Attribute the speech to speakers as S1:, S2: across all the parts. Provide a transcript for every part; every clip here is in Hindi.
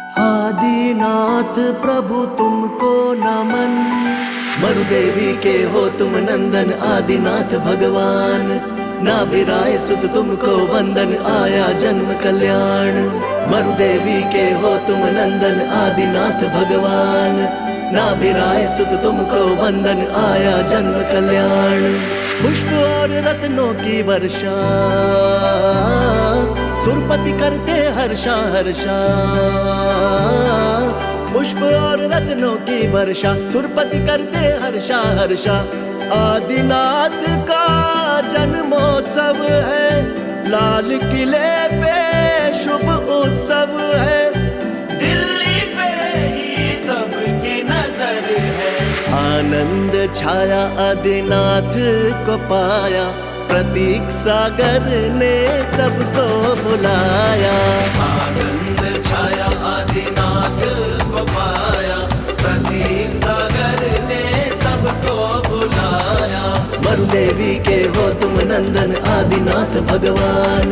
S1: आदिनाथ प्रभु तुमको नमन। मरुदेवी के हो तुम नंदन आदिनाथ भगवान। नाभिराय सुत तुमको वंदन आया जन्म कल्याण। मरुदेवी के हो तुम नंदन आदिनाथ भगवान। नाभिराय सुत तुमको वंदन आया जन्म कल्याण। पुष्प और रत्नों की वर्षा सुरपति करते हर्षा हर्षा। पुष्प और रत्नों की वर्षा सुरपति करते हर्षा हर्षा। आदिनाथ का जन्मोत्सव है, लाल किले पे शुभ उत्सव है। दिल्ली पे ही सबकी नजर है। आनंद छाया आदिनाथ को पाया, प्रतीक सागर ने सबको बुलाया। आनंद छाया आदिनाथ को पाया, प्रतीक सागर ने सबको बुलाया। मरुदेवी के हो तुम नंदन आदिनाथ भगवान।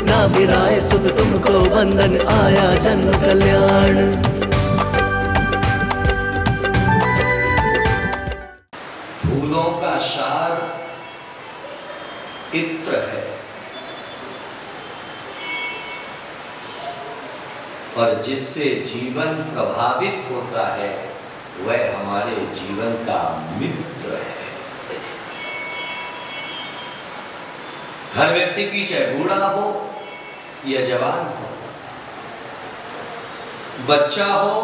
S1: नाभिराय सुत तुमको वंदन आया जन्म कल्याण।
S2: फूलों का सार इत्र है और जिससे जीवन प्रभावित होता है वह हमारे जीवन का मित्र है। हर व्यक्ति की चाहे बूढ़ा हो या जवान हो, बच्चा हो,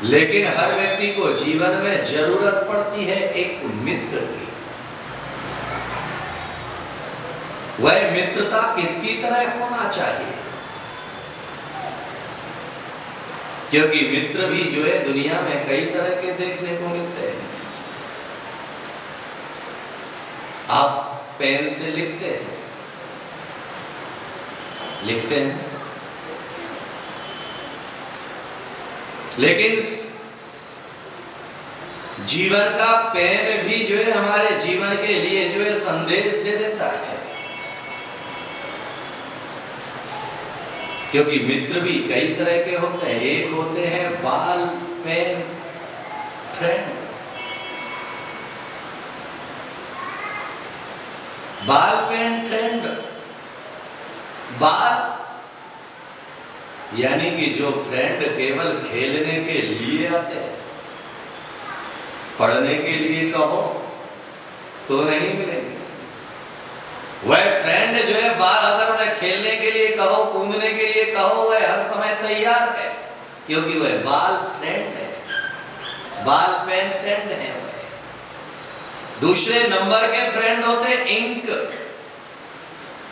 S2: लेकिन हर व्यक्ति को जीवन में जरूरत पड़ती है एक मित्र की। वह मित्रता किसकी तरह होना चाहिए? क्योंकि मित्र भी जो है दुनिया में कई तरह के देखने को मिलते हैं। आप पेन से लिखते हैं, लेकिन जीवन का पेन भी जो है हमारे जीवन के लिए जो है संदेश दे देता है। क्योंकि मित्र भी कई तरह के होते हैं। एक होते हैं बाल पेन फ्रेंड। बाल पेन फ्रेंड, बाल यानी कि जो फ्रेंड केवल खेलने के लिए आते हैं, पढ़ने के लिए कहो तो नहीं मिलेंगे। वह फ्रेंड जो है बाल अगर उन्हें खेलने के लिए कहो, कूदने के लिए कहो, वह हर समय तैयार है, क्योंकि वह बाल फ्रेंड है, बाल पेन फ्रेंड है। वह दूसरे नंबर के फ्रेंड होते इंक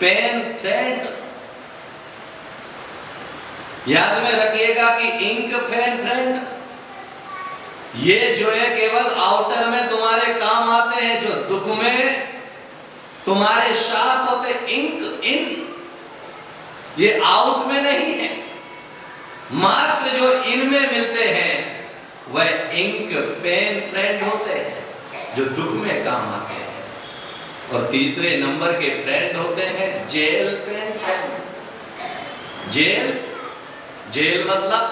S2: पेन फ्रेंड। याद में रखिएगा कि इंक पेन फ्रेंड ये जो है केवल आउटर में तुम्हारे काम आते हैं, जो दुख में तुम्हारे साथ होते। इंक इन ये आउट में नहीं है, मात्र जो इन में मिलते हैं वह इंक पेन फ्रेंड होते हैं, जो दुख में काम आते हैं। और तीसरे नंबर के फ्रेंड होते हैं gel pen friend. Jail jail मतलब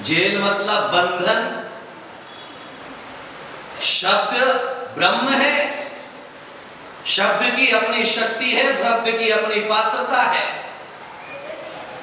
S2: जेल मतलब बंधन। शब्द ब्रह्म है, शब्द की अपनी शक्ति है, शब्द की अपनी पात्रता है।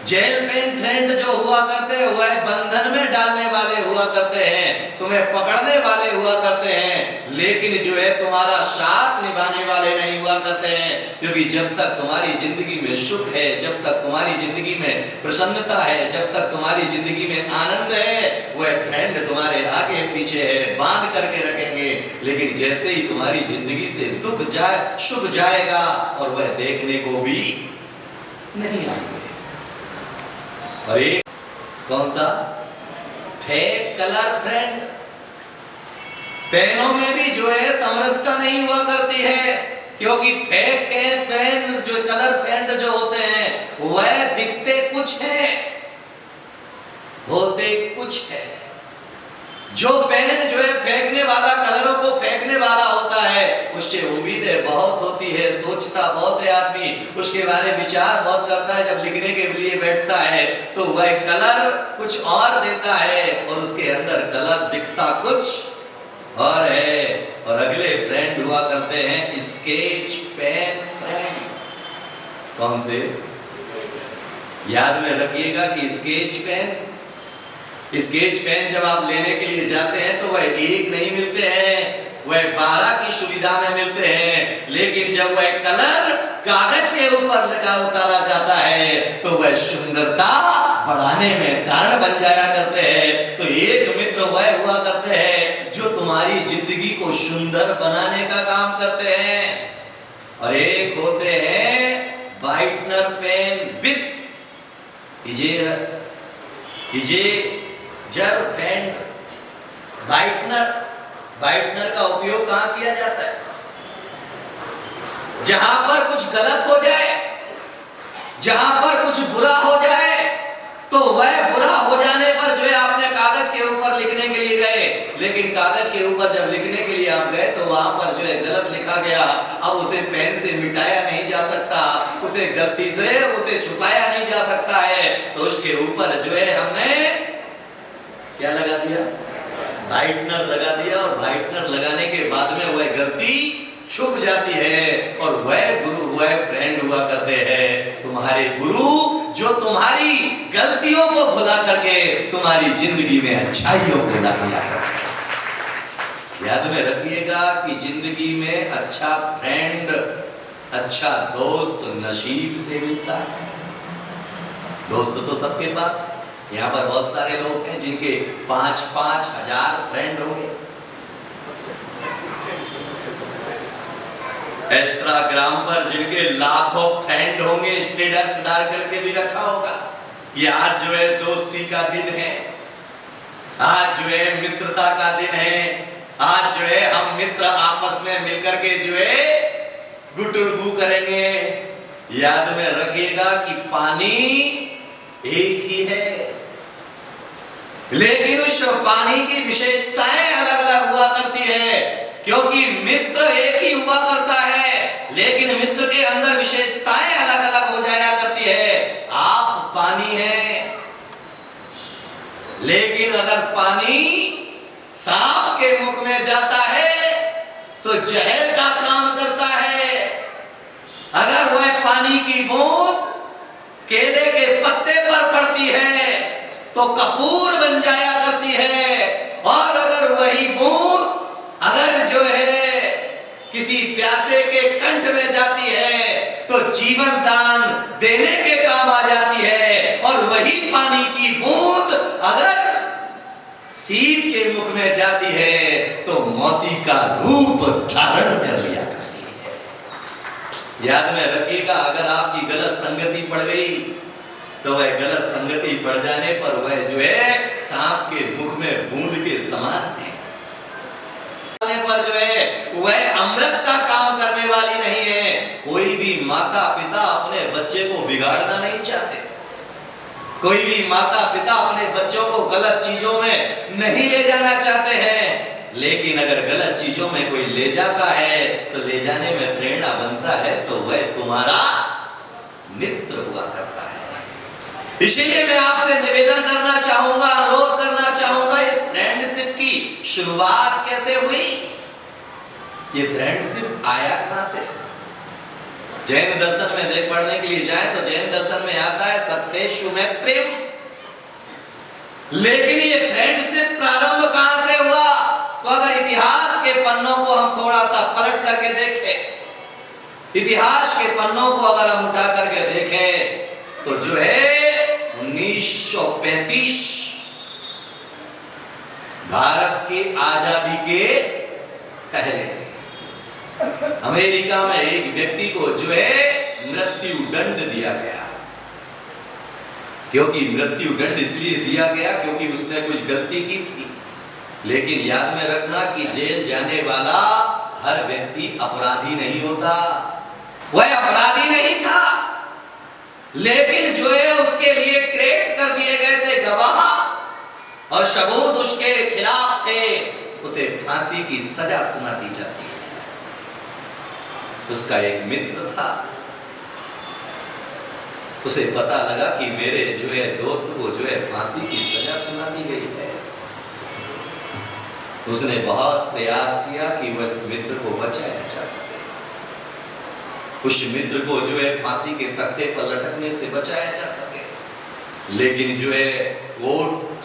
S2: जेल पेन फ्रेंड जो हुआ करते हैं वह बंधन में डालने वाले हुआ करते हैं, तुम्हें पकड़ने वाले हुआ करते हैं, लेकिन जो है तुम्हारा साथ निभाने वाले नहीं हुआ करते हैं। क्योंकि जब तक तुम्हारी जिंदगी में सुख है, जब तक तुम्हारी जिंदगी में प्रसन्नता है, जब तक तुम्हारी जिंदगी में आनंद है, वह फ्रेंड तुम्हारे आगे पीछे है, बांध करके रखेंगे। लेकिन जैसे ही तुम्हारी जिंदगी से दुख जाए, सुख जाएगा और वह देखने को भी नहीं आएंगे। और एक कौन सा? Fake colour friend. पेनों में भी जो है समरसता नहीं हुआ करती है, क्योंकि फेक के पेन जो कलर फ्रेंड जो होते हैं वह दिखते कुछ है, होते कुछ है। जो पेन जो है फेंकने वाला, कलरों को फेंकने वाला होता है, उससे उम्मीदें बहुत होती है, सोचता बहुत है आदमी, उसके बारे में विचार बहुत करता है। जब लिखने के लिए बैठता है तो वह कलर कुछ और देता है और उसके अंदर कलर दिखता कुछ और है। और अगले फ्रेंड हुआ करते हैं स्केच पेन फ्रेंड। कौन से? याद में रखिएगा कि स्केच पेन जब आप लेने के लिए जाते हैं तो वह एक नहीं मिलते हैं, वह 12 की सुविधा में मिलते हैं। लेकिन जब वह कलर कागज के ऊपर लगा उतारा जाता है तो वह सुंदरता बढ़ाने में कारण बन जाया करते हैं। तो एक मित्र वह हुआ करते हैं जो तुम्हारी जिंदगी को सुंदर बनाने का काम करते हैं, और एक होते हैं whitener pen with eraser pen. Whitener का उपयोग कहां किया जाता है? जहां पर कुछ गलत हो जाए, जहां पर कुछ बुरा हो जाए, तो वह बुरा हो जाने पर जो है आपने कागज के ऊपर लिखने के लिए गए, लेकिन कागज के ऊपर जब लिखने के लिए आप गए तो वहां पर जो है गलत लिखा गया। अब उसे पेन से मिटाया नहीं जा सकता, उसे गलती से उसे छुपाया नहीं जा सकता है, तो उसके ऊपर जो है हमने क्या लगा दिया? वाइटनर लगा दिया। और वाइटनर लगाने के बाद में वह गलती छुप जाती है और वह गुरु, वह फ्रेंड हुआ करते हैं तुम्हारे गुरु, जो तुम्हारी गलतियों को भुला करके तुम्हारी जिंदगी में अच्छाइयों को ला दिया। याद में रखिएगा कि जिंदगी में अच्छा फ्रेंड, अच्छा दोस्त नसीब से मिलता है। दोस्त तो सबके पास, यहाँ पर बहुत सारे लोग हैं जिनके 5-5 हजार फ्रेंड होंगे। इंस्टाग्राम पर जिनके लाखों फ्रेंड होंगे, स्टेटस डाल करके भी रखा होगा कि आज जो है दोस्ती का दिन है, आज जो है मित्रता का दिन है, आज जो है हम मित्र आपस में मिलकर के जो है गुटुरगु करेंगे। याद में रखिएगा कि पानी एक ही है, लेकिन उस पानी की विशेषताएं अलग अलग हुआ करती है, क्योंकि मित्र एक ही हुआ करता है लेकिन मित्र के अंदर विशेषताएं अलग अलग हो जाया करती है। आप पानी हैं, लेकिन अगर पानी सांप के मुख में जाता है तो जहर का काम करता है। अगर वह पानी की बूंद केले के पत्ते पर पड़ती है तो कपूर बन जाया करती है, और अगर वही बूंद अगर जो है किसी प्यासे के कंठ में जाती है तो जीवन दान देने के काम आ जाती है। और वही पानी की बूंद अगर सीप के मुख में जाती है तो मोती का रूप धारण कर लिया करती है। याद में रखिएगा, अगर आपकी गलत संगति पड़ गई तो वह गलत संगति पड़ जाने पर वह जो है सांप के मुख में बूंद के समान है, पर जो है वह अमृत का काम करने वाली नहीं है। कोई भी माता पिता अपने बच्चे को बिगाड़ना नहीं चाहते, कोई भी माता पिता अपने बच्चों को गलत चीजों में नहीं ले जाना चाहते हैं, लेकिन अगर गलत चीजों में कोई ले जाता है तो ले जाने में प्रेरणा बनता है तो वह तुम्हारा मित्र हुआ करता है। इसीलिए मैं आपसे निवेदन करना चाहूंगा, अनुरोध करना चाहूंगा, इस फ्रेंडशिप की शुरुआत कैसे हुई? ये फ्रेंडशिप आया कहां से? जैन दर्शन में देख पढ़ने के लिए जाए तो जैन दर्शन में आता है सत्येषु मैत्रीम, लेकिन ये फ्रेंडशिप प्रारंभ कहां से हुआ? तो अगर इतिहास के पन्नों को हम थोड़ा सा पलट करके देखें, इतिहास के पन्नों को अगर हम उठा करके देखें तो जो है 1935 भारत की आजादी के पहले अमेरिका में एक व्यक्ति को जो है मृत्यु दंड दिया गया। क्योंकि मृत्यु दंड इसलिए दिया गया क्योंकि उसने कुछ गलती की थी। लेकिन याद में रखना कि जेल जाने वाला हर व्यक्ति अपराधी नहीं होता। वह अपराधी नहीं था, लेकिन जो है उसके लिए क्रिएट कर दिए गए थे गवाह, और सबूत उसके खिलाफ थे, उसे फांसी की सजा सुनाती जाती है। उसका एक मित्र था, उसे पता लगा कि मेरे जो है दोस्त को जो है फांसी की सजा सुना दी गई है। उसने बहुत प्रयास किया कि वह मित्र को बचाया जा सके, उस मित्र को जो है फांसी के तख्ते पर लटकने से बचाया जा सके। लेकिन जो है कोर्ट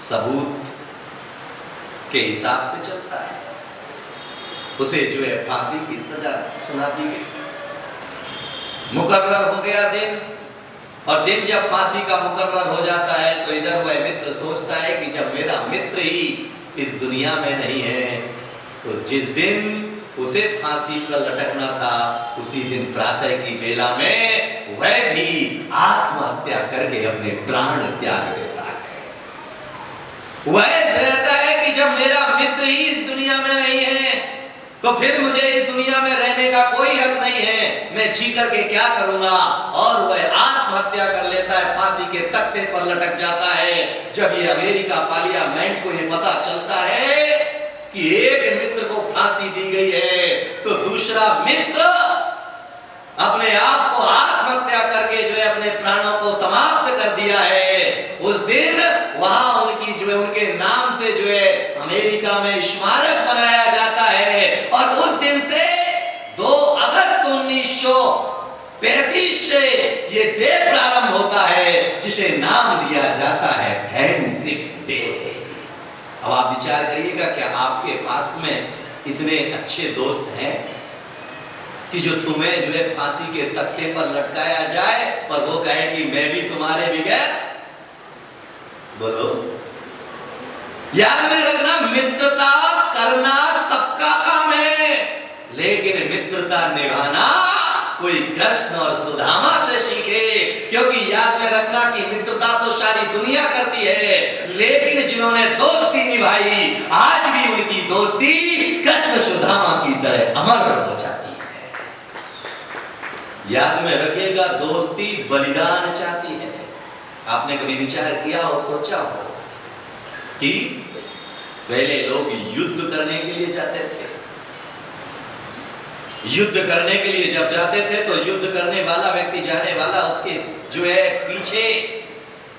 S2: सबूत के हिसाब से चलता है, उसे जो है फांसी की सजा सुना दी गई। मुकर्रर हो गया दिन, और दिन जब फांसी का मुकर्रर हो जाता है तो इधर वह मित्र सोचता है कि जब मेरा मित्र ही इस दुनिया में नहीं है, तो जिस दिन उसे फांसी पर लटकना था उसी दिन प्रातः की बेला में वह भी आत्महत्या करके अपने प्राण त्याग देता है। वह कहता है कि जब मेरा मित्र ही इस दुनिया में नहीं है तो फिर मुझे इस दुनिया में रहने का कोई हक नहीं है, मैं जी करके क्या करूंगा। और वह आत्महत्या कर लेता है, फांसी के तख्ते पर लटक जाता है। जब ये अमेरिका पार्लियामेंट को ये पता चलता है कि एक मित्र को फांसी दी गई है, तो दूसरा मित्र अपने आप को आत्महत्या करके जो है अपने प्राणों को समाप्त कर दिया है। उस दिन वहां उनकी जो है उनके नाम से जो है अमेरिका में स्मारक बनाया जाता है। और उस दिन से 2 अगस्त 1935 से ये डे प्रारंभ होता है जिसे नाम दिया जाता है फ्रेंडशिप डे। अब आप विचार करिएगा, क्या आपके पास में इतने अच्छे दोस्त हैं कि जो तुम्हें जो है फांसी के तख्ते पर लटकाया जाए और वो कहे कि मैं भी तुम्हारे बगैर? बोलो। याद में रखना, मित्रता करना सबका काम है, लेकिन मित्रता निभाना कोई कृष्ण और सुदामा से सीखे। क्योंकि याद में रखना कि मित्रता तो सारी दुनिया करती है, लेकिन जिन्होंने दोस्ती निभाई आज भी उनकी दोस्ती कृष्ण सुदामा की तरह अमर हो जाती है। याद में रखिएगा, दोस्ती बलिदान चाहती है। आपने कभी विचार किया हो, सोचा हो कि पहले लोग युद्ध करने के लिए जाते थे। युद्ध करने के लिए जब जाते थे तो युद्ध करने वाला व्यक्ति, जाने वाला, उसके जो है पीछे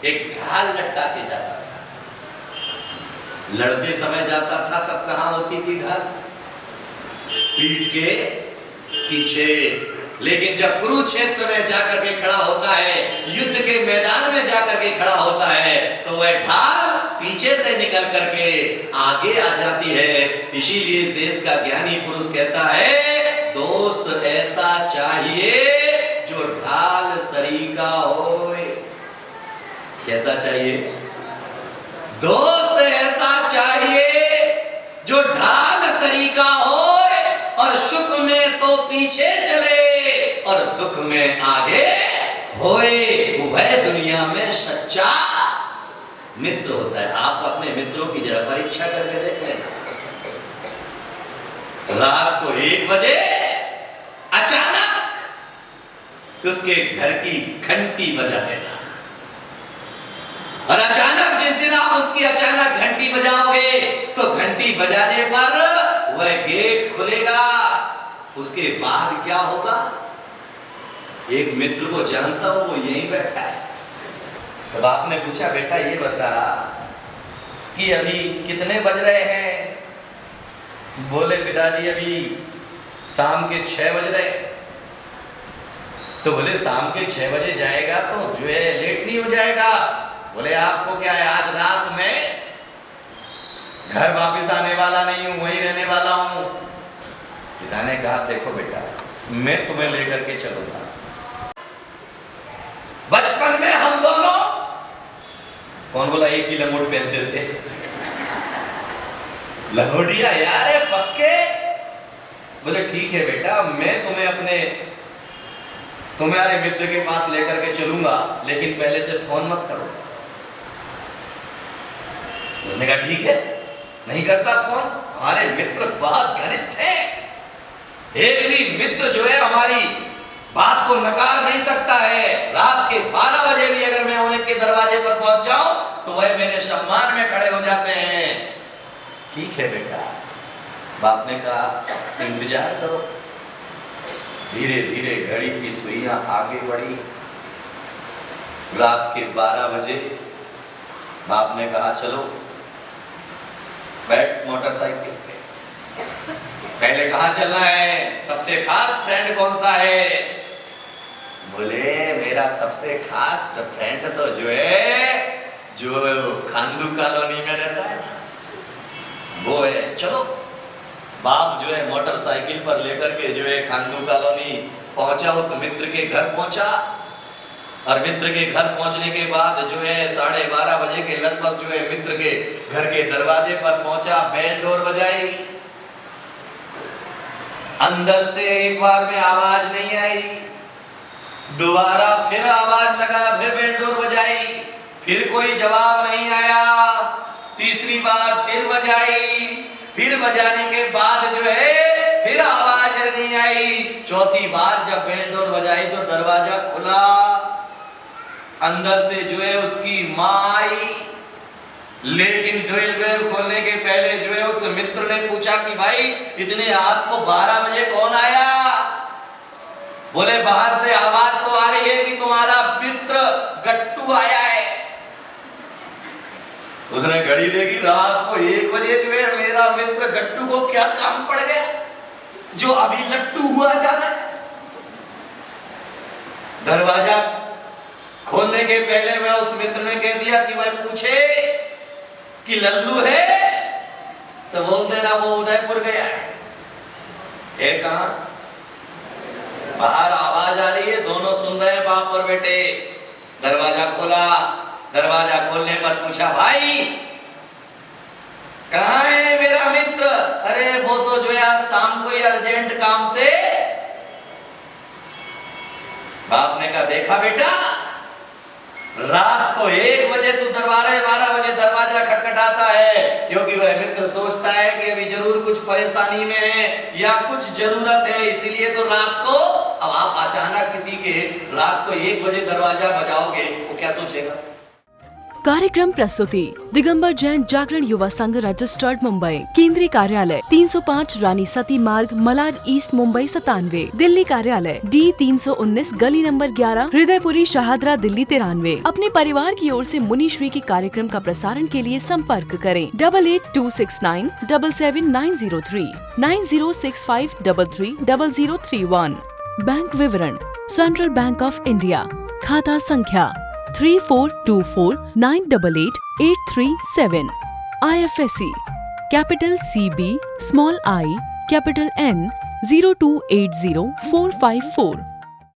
S2: एक ढाल लटका के जाता था। लड़ते समय जाता था तब कहां होती थी ढाल? पीठ के पीछे। लेकिन जब कुरुक्षेत्र में जाकर के खड़ा होता है, युद्ध के मैदान में जाकर के खड़ा होता है, तो वह ढाल पीछे से निकल करके आगे आ जाती है। इसीलिए इस देश का ज्ञानी पुरुष कहता है, दोस्त ऐसा चाहिए जो ढाल सरीका होए। कैसा चाहिए? दोस्त ऐसा चाहिए जो ढाल सरीका होए, और सुख में तो पीछे चले और दुख में आगे होए। वह दुनिया में सच्चा मित्र होता है। आप अपने मित्रों की जरा परीक्षा करके देख लेना। रात को 1 बजे अचानक उसके घर की घंटी बजा देना, और अचानक जिस दिन आप उसकी अचानक घंटी बजाओगे तो घंटी बजाने पर वह गेट खुलेगा। उसके बाद क्या होगा? एक मित्र को जानता हूं, वो यहीं बैठा है। तब आपने पूछा, बेटा ये बता कि अभी कितने बज रहे हैं? बोले पिताजी अभी शाम के 6 बज रहे। तो बोले शाम के 6 बजे जाएगा तो जो है लेट नहीं हो जाएगा? बोले आपको क्या है, आज रात में घर वापस आने वाला नहीं हूं, वहीं रहने वाला हूं। पिता ने कहा, देखो बेटा, मैं तुम्हें लेकर के चलूंगा। बचपन में हम दोनों, कौन बोला एक ही लंगोट पहनते थे? लंगोटिया यार पक्के। बोले ठीक है बेटा, मैं तुम्हें तुम्हारे मित्र के पास लेकर के चलूंगा, लेकिन पहले से फोन मत करो। उसने कहा ठीक है, नहीं करता फोन। हमारे मित्र बहुत घनिष्ठ हैं, एक भी मित्र जो है हमारी बात को नकार नहीं सकता है। रात के 12 बजे भी अगर मैं उनके दरवाजे पर पहुंच जाऊं तो वह मेरे अपने सम्मान में खड़े हो जाते हैं। ठीक है बेटा, बाप ने कहा इंतजार करो। धीरे धीरे घड़ी की सुइयां आगे बढ़ी। रात के 12 बजे बाप ने कहा चलो बैठ मोटरसाइकिल पे। पहले कहाँ चलना है, सबसे खास फ्रेंड कौन सा है? बोले मेरा सबसे खास फ्रेंड तो जो खांडू कॉलोनी में रहता है ना, वो है। चलो बाप जो है मोटरसाइकिल पर लेकर के खांडू कॉलोनी पहुंचा, उस मित्र के घर पहुंचा। और मित्र के घर पहुंचने के बाद 12:30 बजे के लगभग मित्र के घर के दरवाजे पर पहुंचा। बेल डोर बजाई, अंदर से एक बार में आवाज नहीं आई, दोबारा फिर आवाज लगा, फिर बेल डोर बजाई, फिर कोई जवाब नहीं आया। तीसरी बार फिर बजाई, फिर बजाने के बाद फिर आवाज नहीं आई। चौथी बार जब बेल डोर बजाई तो दरवाजा खुला। अंदर से उसकी माँ आई, लेकिन बेल खोलने के पहले उस मित्र ने पूछा कि भाई इतने रात को 12 बजे कौन आया? बोले बाहर से आवाज तो आ रही है कि तुम्हारा मित्र गट्टू आया है। उसने घड़ी देखी, रात को 1 बजे मेरा मित्र गट्टू को क्या काम पड़ गया जो अभी लट्टू हुआ जा रहा है। दरवाजा खोलने के पहले मैं उस मित्र ने कह दिया कि वह पूछे कि लल्लू है, तो बोलते ना वो उदयपुर गया है। कहां? बाहर आवाज आ रही है, दोनों सुन रहे हैं बाप और बेटे। दरवाजा खोला, दरवाजा खोलने पर पूछा भाई कहां है मेरा मित्र? अरे वो तो आज शाम को ही अर्जेंट काम से। बाप ने कहा देखा बेटा, रात को 1 बजे तू 12 बजे दरवाजा खटखटाता है, क्योंकि वह मित्र सोचता है कि अभी जरूर कुछ परेशानी में है या कुछ जरूरत है, इसीलिए तो रात को। अब आप अचानक किसी के रात को 1 बजे दरवाजा बजाओगे, वो क्या सोचेगा?
S3: कार्यक्रम प्रस्तुति दिगंबर जैन जागरण युवा संघ रजिस्टर्ड मुंबई। केंद्रीय कार्यालय 305 रानी सती मार्ग, मलाड ईस्ट, मुंबई 97। दिल्ली कार्यालय D319 गली नंबर 11, हृदयपुरी, शाहदरा, दिल्ली 93। अपने परिवार की ओर से मुनिश्री के कार्यक्रम का प्रसारण के लिए संपर्क करें 882697 77903 9065330031। बैंक विवरण सेंट्रल बैंक ऑफ इंडिया, खाता संख्या 3424988837। IFSC capital CB, small I, capital N 0280454।